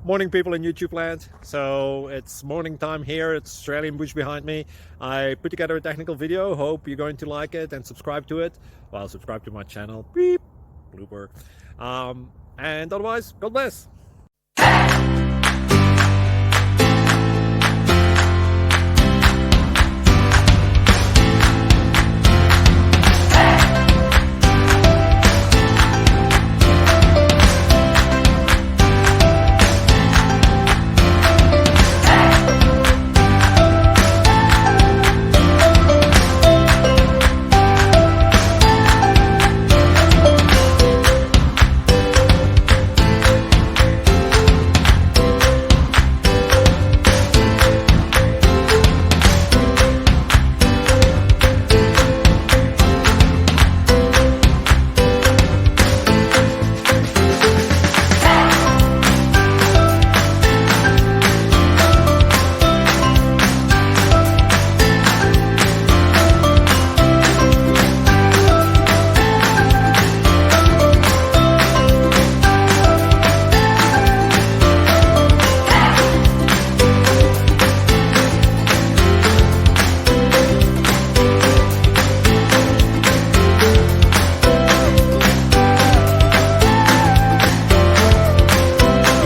Morning, people in YouTube land. So it's morning time here. It's Australian bush behind me. I put together a technical video. Hope you're going to like it and subscribe to it. Well, subscribe to my channel. Beep. Blooper. And otherwise, God bless.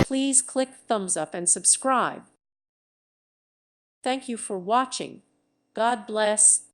Please click thumbs up and subscribe. Thank you for watching. God bless.